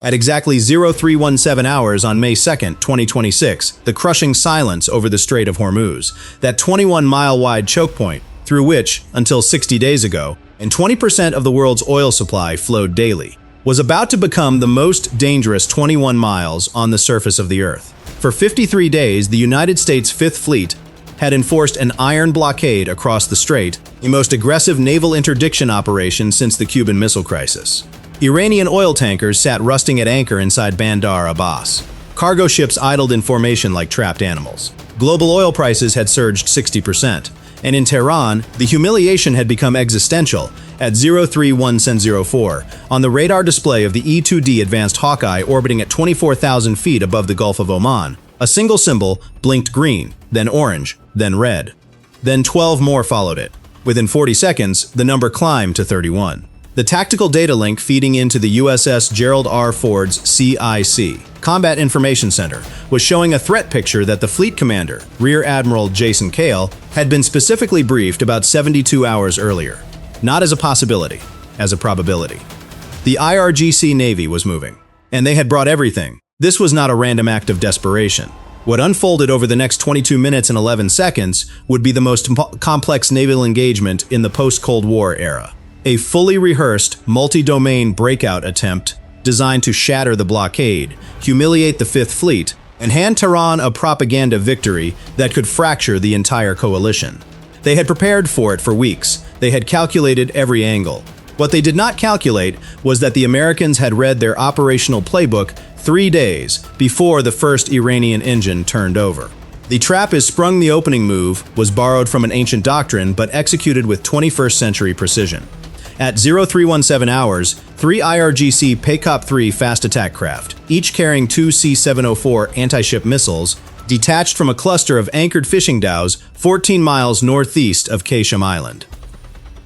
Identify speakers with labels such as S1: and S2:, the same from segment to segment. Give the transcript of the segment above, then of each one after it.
S1: At exactly 0317 hours on May 2, 2026, the crushing silence over the Strait of Hormuz, that 21-mile-wide chokepoint through which, until 60 days ago, and 20% of the world's oil supply flowed daily, was about to become the most dangerous 21 miles on the surface of the Earth. For 53 days, the United States Fifth Fleet had enforced an iron blockade across the strait, the most aggressive naval interdiction operation since the Cuban Missile Crisis. Iranian oil tankers sat rusting at anchor inside Bandar Abbas. Cargo ships idled in formation like trapped animals. Global oil prices had surged 60%. And in Tehran, the humiliation had become existential at 031704 on the radar display of the E-2D Advanced Hawkeye orbiting at 24,000 feet above the Gulf of Oman. A single symbol blinked green, then orange, then red. Then 12 more followed it. Within 40 seconds, the number climbed to 31. The tactical data link feeding into the USS Gerald R. Ford's CIC, Combat Information Center, was showing a threat picture that the fleet commander, Rear Admiral Jason Kale, had been specifically briefed about 72 hours earlier. Not as a possibility, as a probability. The IRGC Navy was moving, and they had brought everything. This was not a random act of desperation. What unfolded over the next 22 minutes and 11 seconds would be the most complex naval engagement in the post-Cold War era. A fully rehearsed, multi-domain breakout attempt designed to shatter the blockade, humiliate the Fifth Fleet, and hand Tehran a propaganda victory that could fracture the entire coalition. They had prepared for it for weeks. They had calculated every angle. What they did not calculate was that the Americans had read their operational playbook 3 days before the first Iranian engine turned over. The trap is sprung. The opening move was borrowed from an ancient doctrine but executed with 21st century precision. At 0317 hours, 3 IRGC PACOP-3 fast attack craft, each carrying 2 C-704 anti-ship missiles, detached from a cluster of anchored fishing dhows 14 miles northeast of Kashim Island.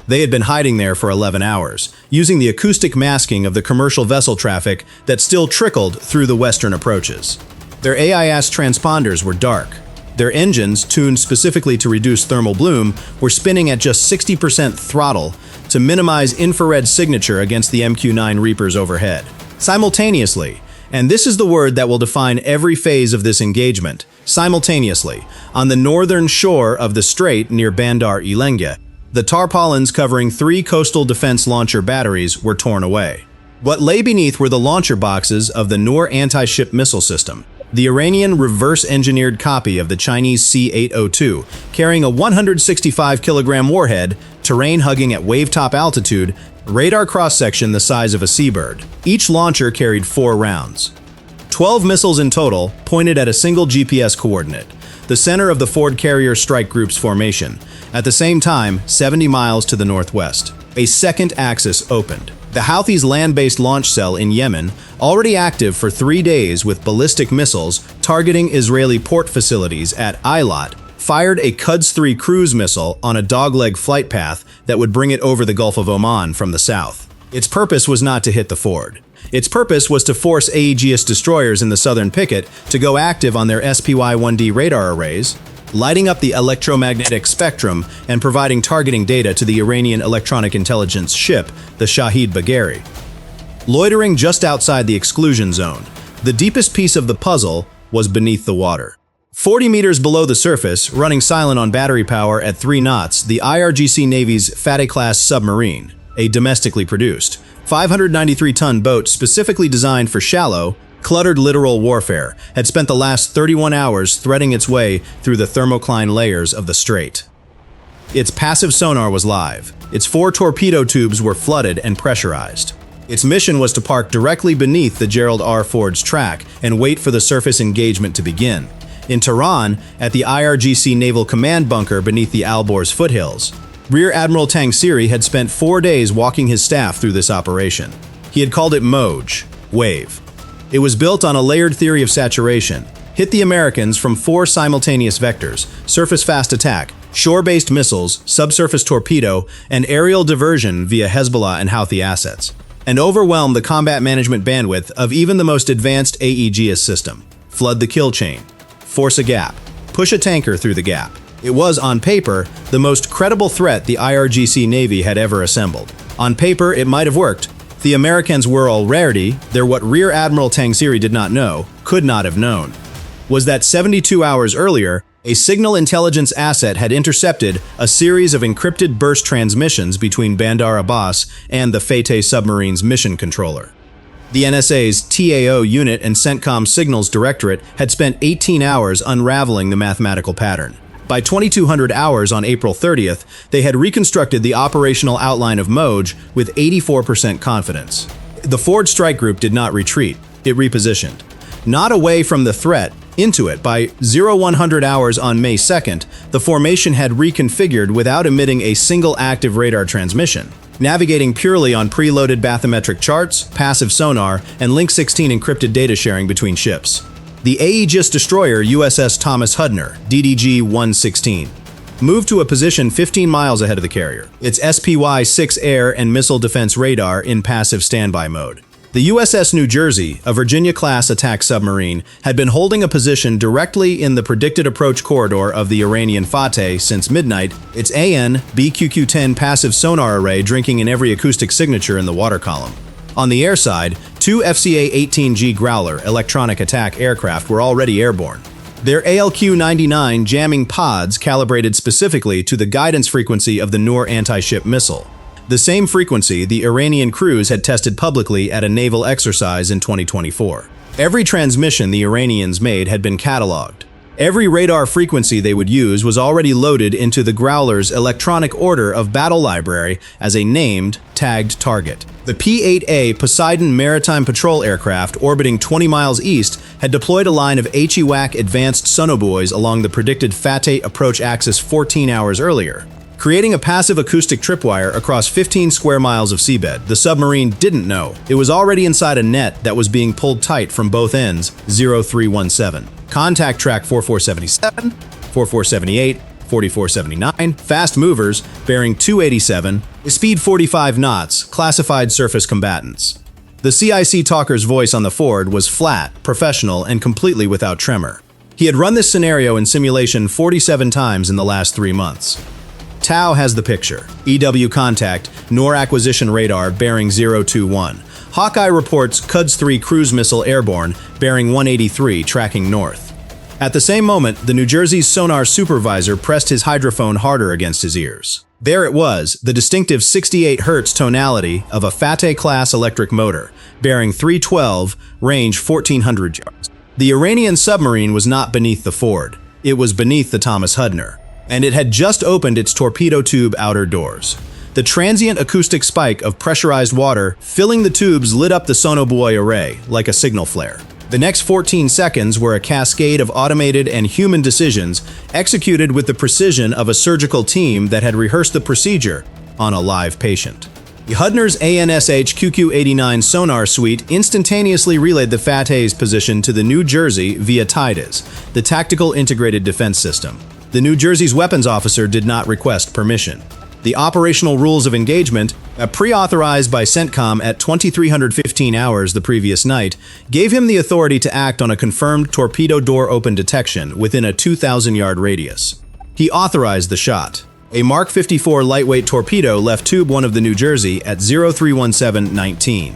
S1: They had been hiding there for 11 hours, using the acoustic masking of the commercial vessel traffic that still trickled through the western approaches. Their AIS transponders were dark. Their engines, tuned specifically to reduce thermal bloom, were spinning at just 60% throttle to minimize infrared signature against the MQ-9 Reapers overhead. Simultaneously, and this is the word that will define every phase of this engagement, simultaneously, on the northern shore of the strait near Bandar Ilenge, the tarpaulins covering 3 coastal defense launcher batteries were torn away. What lay beneath were the launcher boxes of the Noor anti-ship missile system, the Iranian reverse-engineered copy of the Chinese C-802, carrying a 165-kilogram warhead, terrain-hugging at wave-top altitude, radar cross-section the size of a seabird. Each launcher carried 4 rounds. 12 missiles in total, pointed at a single GPS coordinate, the center of the Ford Carrier Strike Group's formation. At the same time, 70 miles to the northwest, a second axis opened. The Houthis' land-based launch cell in Yemen, already active for 3 days with ballistic missiles targeting Israeli port facilities at Eilat, fired a Quds-3 cruise missile on a dogleg flight path that would bring it over the Gulf of Oman from the south. Its purpose was not to hit the Ford. Its purpose was to force Aegis destroyers in the southern picket to go active on their SPY-1D radar arrays, lighting up the electromagnetic spectrum and providing targeting data to the Iranian electronic intelligence ship, the Shahid Bagheri. Loitering just outside the exclusion zone, the deepest piece of the puzzle was beneath the water. 40 meters below the surface, running silent on battery power at 3 knots, the IRGC Navy's Fateh-class submarine, a domestically produced, 593-ton boat specifically designed for shallow, cluttered littoral warfare, had spent the last 31 hours threading its way through the thermocline layers of the strait. Its passive sonar was live. Its 4 torpedo tubes were flooded and pressurized. Its mission was to park directly beneath the Gerald R. Ford's track and wait for the surface engagement to begin. In Tehran, at the IRGC Naval Command Bunker beneath the Alborz foothills, Rear Admiral Tangsiri had spent 4 days walking his staff through this operation. He had called it Moj, wave. It was built on a layered theory of saturation, hit the Americans from 4 simultaneous vectors: surface fast attack, shore-based missiles, subsurface torpedo, and aerial diversion via Hezbollah and Houthi assets, and overwhelm the combat management bandwidth of even the most advanced Aegis system. Flood the kill chain. Force a gap. Push a tanker through the gap. It was, on paper, the most credible threat the IRGC Navy had ever assembled. On paper, it might have worked. The Americans were already, what Rear Admiral Tangsiri did not know, could not have known, was that 72 hours earlier, a signal intelligence asset had intercepted a series of encrypted burst transmissions between Bandar Abbas and the Fateh submarine's mission controller. The NSA's TAO unit and CENTCOM Signals Directorate had spent 18 hours unraveling the mathematical pattern. By 2200 hours on April 30th, they had reconstructed the operational outline of Moj with 84% confidence. The Ford strike group did not retreat, it repositioned. Not away from the threat, into it. By 0100 hours on May 2nd, the formation had reconfigured without emitting a single active radar transmission, navigating purely on preloaded bathymetric charts, passive sonar, and Link 16 encrypted data sharing between ships. The Aegis destroyer USS Thomas Hudner, DDG-116, moved to a position 15 miles ahead of the carrier, its SPY-6 air and missile defense radar in passive standby mode. The USS New Jersey, a Virginia-class attack submarine, had been holding a position directly in the predicted approach corridor of the Iranian Fateh since midnight, its AN/BQQ-10 passive sonar array drinking in every acoustic signature in the water column. On the air side, two FCA-18G Growler electronic attack aircraft were already airborne. Their ALQ-99 jamming pods calibrated specifically to the guidance frequency of the Noor anti-ship missile, the same frequency the Iranian crews had tested publicly at a naval exercise in 2024. Every transmission the Iranians made had been cataloged. Every radar frequency they would use was already loaded into the Growler's electronic order of battle library as a named, tagged target. The P-8A Poseidon maritime patrol aircraft orbiting 20 miles east had deployed a line of HEWAC advanced sonobuoys along the predicted Fateh approach axis 14 hours earlier, creating a passive acoustic tripwire across 15 square miles of seabed. The submarine didn't know it was already inside a net that was being pulled tight from both ends. 0317. Contact track 4477, 4478, 4479, fast movers, bearing 287, speed 45 knots, classified surface combatants. The CIC talker's voice on the Ford was flat, professional, and completely without tremor. He had run this scenario in simulation 47 times in the last 3 months. Tau has the picture. EW contact, Noor acquisition radar, bearing 021. Hawkeye reports Quds-3 cruise missile airborne, bearing 183, tracking north. At the same moment, the New Jersey's sonar supervisor pressed his hydrophone harder against his ears. There it was, the distinctive 68 Hz tonality of a Fateh-class electric motor, bearing 312, range 1400 yards. The Iranian submarine was not beneath the Ford. It was beneath the Thomas Hudner, and it had just opened its torpedo tube outer doors. The transient acoustic spike of pressurized water filling the tubes lit up the sonobuoy array like a signal flare. The next 14 seconds were a cascade of automated and human decisions executed with the precision of a surgical team that had rehearsed the procedure on a live patient. The Hudner's ANSH QQ-89 sonar suite instantaneously relayed the Fateh's position to the New Jersey via TIDES, the Tactical Integrated Defense System. The New Jersey's weapons officer did not request permission. The operational rules of engagement, pre-authorized by CENTCOM at 2315 hours the previous night, gave him the authority to act on a confirmed torpedo door open detection within a 2,000-yard radius. He authorized the shot. A Mark 54 lightweight torpedo left tube 1 of the New Jersey at 0317-19.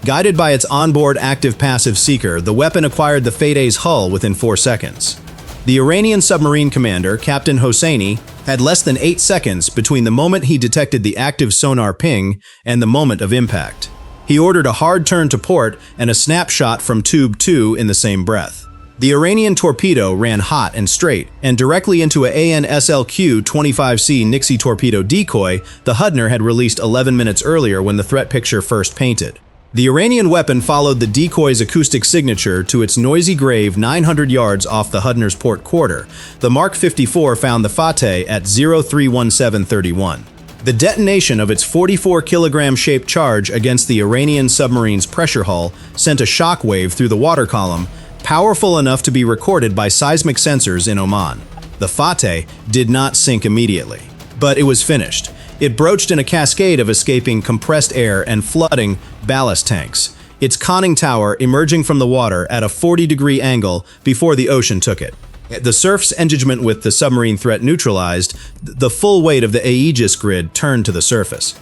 S1: Guided by its onboard active-passive seeker, the weapon acquired the Fateh's hull within 4 seconds. The Iranian submarine commander, Captain Hosseini, had less than 8 seconds between the moment he detected the active sonar ping and the moment of impact. He ordered a hard turn to port and a snapshot from tube 2 in the same breath. The Iranian torpedo ran hot and straight, and directly into a AN/SLQ-25C Nixie torpedo decoy the Hudner had released 11 minutes earlier when the threat picture first painted. The Iranian weapon followed the decoy's acoustic signature to its noisy grave 900 yards off the Hudner's port quarter. The Mark 54 found the Fateh at 0317-31. The detonation of its 44-kilogram-shaped charge against the Iranian submarine's pressure hull sent a shockwave through the water column, powerful enough to be recorded by seismic sensors in Oman. The Fateh did not sink immediately, but it was finished. It broached in a cascade of escaping compressed air and flooding ballast tanks, its conning tower emerging from the water at a 40-degree angle before the ocean took it. The surf's engagement with the submarine threat neutralized, the full weight of the Aegis grid turned to the surface.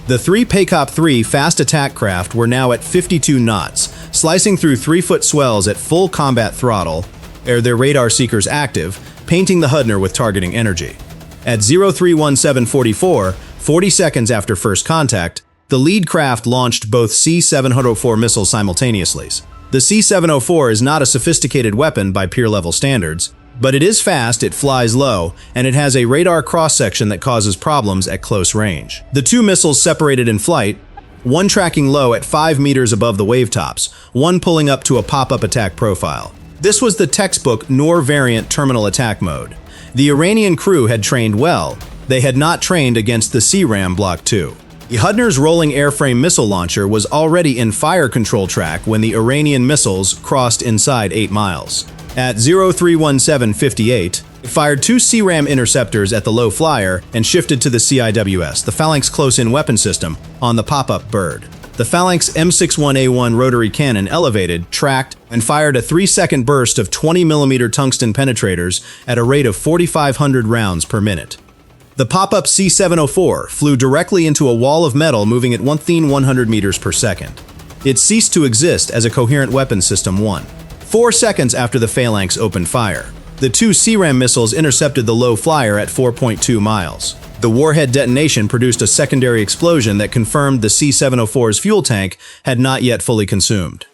S1: The three Paycop 3 fast attack craft were now at 52 knots, slicing through 3-foot swells at full combat throttle, their radar seekers active, painting the Hudner with targeting energy. At 031744, 40 seconds after first contact, the lead craft launched both C-704 missiles simultaneously. The C-704 is not a sophisticated weapon by peer-level standards, but it is fast, it flies low, and it has a radar cross-section that causes problems at close range. The two missiles separated in flight, one tracking low at 5 meters above the wavetops, one pulling up to a pop-up attack profile. This was the textbook Nor variant terminal attack mode. The Iranian crew had trained well. They had not trained against the CRAM Block 2. The Hudner's rolling airframe missile launcher was already in fire control track when the Iranian missiles crossed inside 8 miles. At 031758, it fired 2 CRAM interceptors at the low flyer and shifted to the CIWS, the Phalanx close-in weapon system, on the pop-up bird. The Phalanx M61A1 rotary cannon elevated, tracked, and fired a 3-second burst of 20mm tungsten penetrators at a rate of 4,500 rounds per minute. The pop-up C-704 flew directly into a wall of metal moving at 1,100 meters per second. It ceased to exist as a coherent weapon system 4 seconds after the Phalanx opened fire. The 2 CRAM missiles intercepted the low flyer at 4.2 miles. The warhead detonation produced a secondary explosion that confirmed the C-704's fuel tank had not yet fully consumed.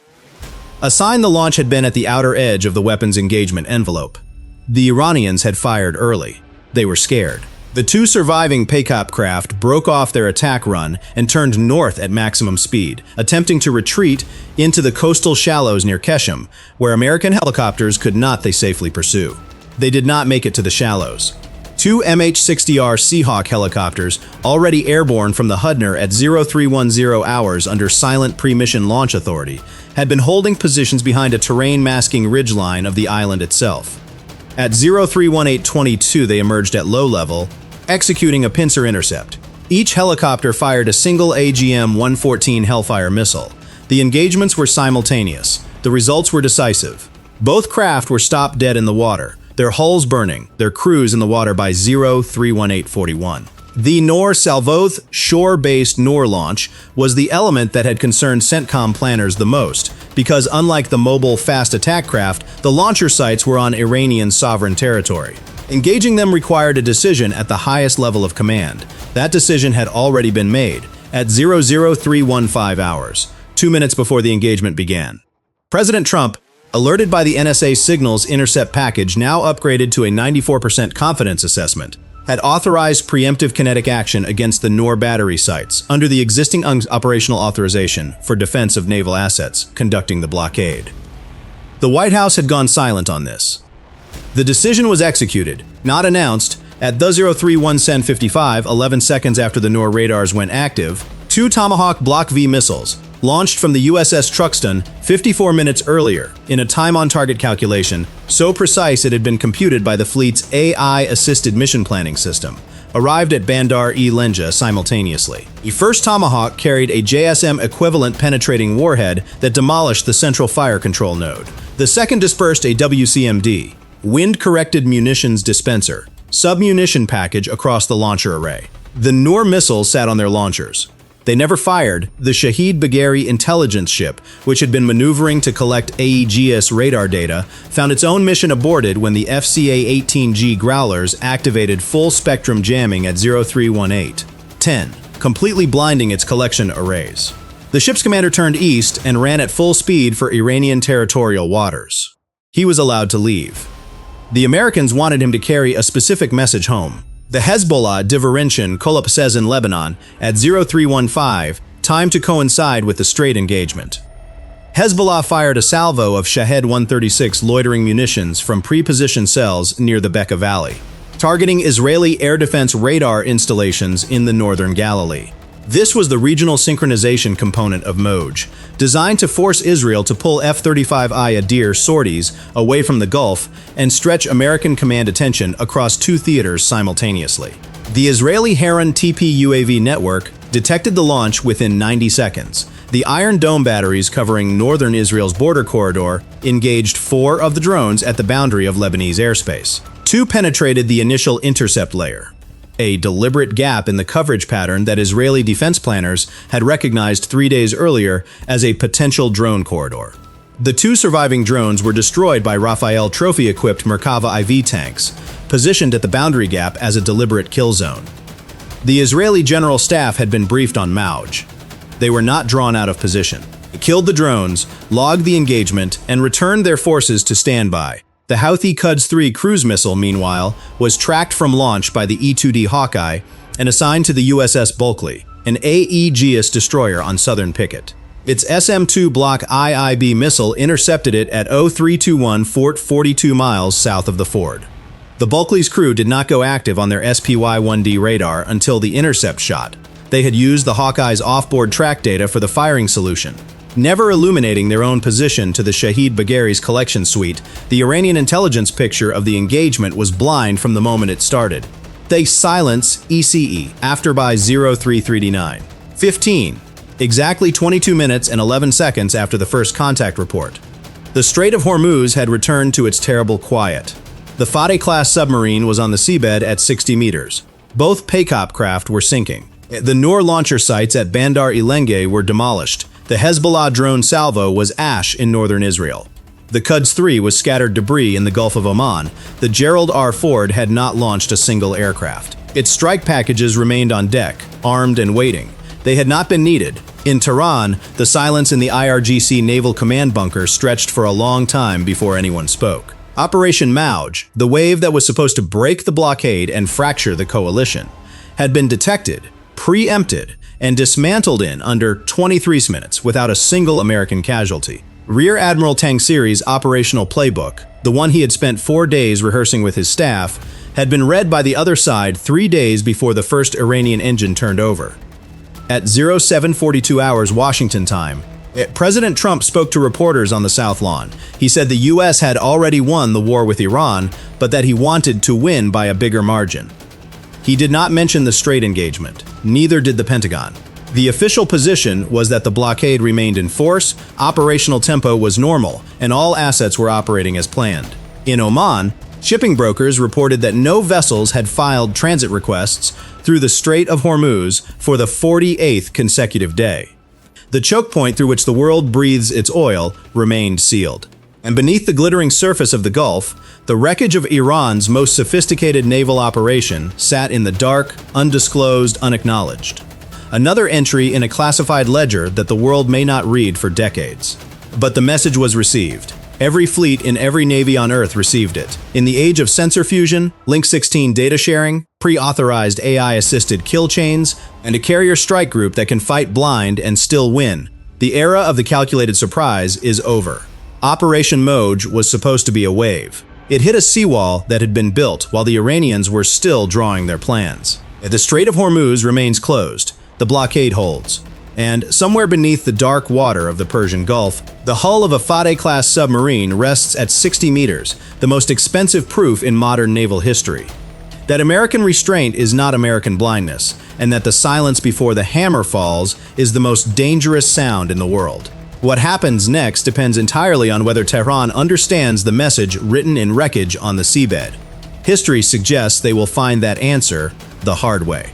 S1: A sign the launch had been at the outer edge of the weapon's engagement envelope. The Iranians had fired early. They were scared. The 2 surviving Paycop craft broke off their attack run and turned north at maximum speed, attempting to retreat into the coastal shallows near Keshem, where American helicopters could not safely pursue. They did not make it to the shallows. 2 MH-60R Seahawk helicopters, already airborne from the Hudner at 0310 hours under silent pre-mission launch authority, had been holding positions behind a terrain-masking ridgeline of the island itself. At 031822, they emerged at low level, executing a pincer intercept. Each helicopter fired a single AGM-114 Hellfire missile. The engagements were simultaneous. The results were decisive. Both craft were stopped dead in the water, their hulls burning, their crews in the water by 031841. The Nor Salvoth shore-based Nor launch was the element that had concerned CENTCOM planners the most, because unlike the mobile fast attack craft, the launcher sites were on Iranian sovereign territory. Engaging them required a decision at the highest level of command. That decision had already been made at 00315 hours, 2 minutes before the engagement began. President Trump, alerted by the NSA signals intercept package now upgraded to a 94% confidence assessment, had authorized preemptive kinetic action against the Nor battery sites under the existing operational authorization for defense of naval assets conducting the blockade. The White House had gone silent on this. The decision was executed, not announced, at the 031755, 11 seconds after the Nor radars went active. 2 Tomahawk Block V missiles, launched from the USS Truxtun 54 minutes earlier in a time-on-target calculation so precise it had been computed by the fleet's AI-assisted mission planning system, arrived at Bandar-e-Lenja simultaneously. The first Tomahawk carried a JSM equivalent penetrating warhead that demolished the central fire control node. The second dispersed a WCMD, wind-corrected munitions dispenser, submunition package across the launcher array. The Nor missiles sat on their launchers. They never fired. The Shahid Bagheri intelligence ship, which had been maneuvering to collect AEGS radar data, found its own mission aborted when the FCA-18G Growlers activated full-spectrum jamming at 0318-10, completely blinding its collection arrays. The ship's commander turned east and ran at full speed for Iranian territorial waters. He was allowed to leave. The Americans wanted him to carry a specific message home. The Hezbollah diversion collapses in Lebanon at 0315, timed to coincide with the Strait engagement. Hezbollah fired a salvo of Shahed 136 loitering munitions from pre-positioned cells near the Bekaa Valley, targeting Israeli air defense radar installations in the northern Galilee. This was the regional synchronization component of MOJ, designed to force Israel to pull F-35I Adir sorties away from the Gulf and stretch American command attention across 2 theaters simultaneously. The Israeli Heron TP-UAV network detected the launch within 90 seconds. The Iron Dome batteries covering northern Israel's border corridor engaged 4 of the drones at the boundary of Lebanese airspace. 2 penetrated the initial intercept layer. a deliberate gap in the coverage pattern that Israeli defense planners had recognized 3 days earlier as a potential drone corridor. The 2 surviving drones were destroyed by Rafael trophy-equipped Merkava IV tanks, positioned at the boundary gap as a deliberate kill zone. The Israeli General Staff had been briefed on Mauj. They were not drawn out of position. They killed the drones, logged the engagement, and returned their forces to standby. The Houthi Quds-3 cruise missile, meanwhile, was tracked from launch by the E-2D Hawkeye and assigned to the USS Bulkley, an Aegis destroyer on southern Picket. Its SM-2 Block IIB missile intercepted it at 0321 Fort 42 miles south of the ford. The Bulkley's crew did not go active on their SPY-1D radar until the intercept shot. They had used the Hawkeye's offboard track data for the firing solution. Never illuminating their own position to the Shahid Bagheri's collection suite, the Iranian intelligence picture of the engagement was blind from the moment it started. They silence ECE after by 0339. 15. Exactly 22 minutes and 11 seconds after the first contact report. The Strait of Hormuz had returned to its terrible quiet. The Fateh-class submarine was on the seabed at 60 meters. Both PACOP craft were sinking. The Noor launcher sites at Bandar Ilenge were demolished. The Hezbollah drone salvo was ash in northern Israel. The Quds-3 was scattered debris in the Gulf of Oman. The Gerald R Ford had not launched a single aircraft. Its strike packages remained on deck, armed and waiting. They had not been needed. In Tehran, the silence in the IRGC Naval Command bunker stretched for a long time before anyone spoke. Operation Mauj, the wave that was supposed to break the blockade and fracture the coalition, had been detected, preempted, and dismantled in under 23 minutes without a single American casualty. Rear Admiral Tangsiri's operational playbook, the one he had spent 4 days rehearsing with his staff, had been read by the other side 3 days before the first Iranian engine turned over. At 0742 hours Washington time, President Trump spoke to reporters on the South Lawn. He said the U.S. had already won the war with Iran, but that he wanted to win by a bigger margin. He did not mention the Strait engagement. Neither did the Pentagon. The official position was that the blockade remained in force, operational tempo was normal, and all assets were operating as planned. In Oman, shipping brokers reported that no vessels had filed transit requests through the Strait of Hormuz for the 48th consecutive day. The chokepoint through which the world breathes its oil remained sealed. And beneath the glittering surface of the Gulf, the wreckage of Iran's most sophisticated naval operation sat in the dark, undisclosed, unacknowledged. Another entry in a classified ledger that the world may not read for decades. But the message was received. Every fleet in every navy on Earth received it. In the age of sensor fusion, Link 16 data sharing, pre-authorized AI-assisted kill chains, and a carrier strike group that can fight blind and still win, the era of the calculated surprise is over. Operation Mauj was supposed to be a wave. It hit a seawall that had been built while the Iranians were still drawing their plans. The Strait of Hormuz remains closed. The blockade holds. And somewhere beneath the dark water of the Persian Gulf, the hull of a Fateh-class submarine rests at 60 meters, the most expensive proof in modern naval history. That American restraint is not American blindness, and that the silence before the hammer falls is the most dangerous sound in the world. What happens next depends entirely on whether Tehran understands the message written in wreckage on the seabed. History suggests they will find that answer the hard way.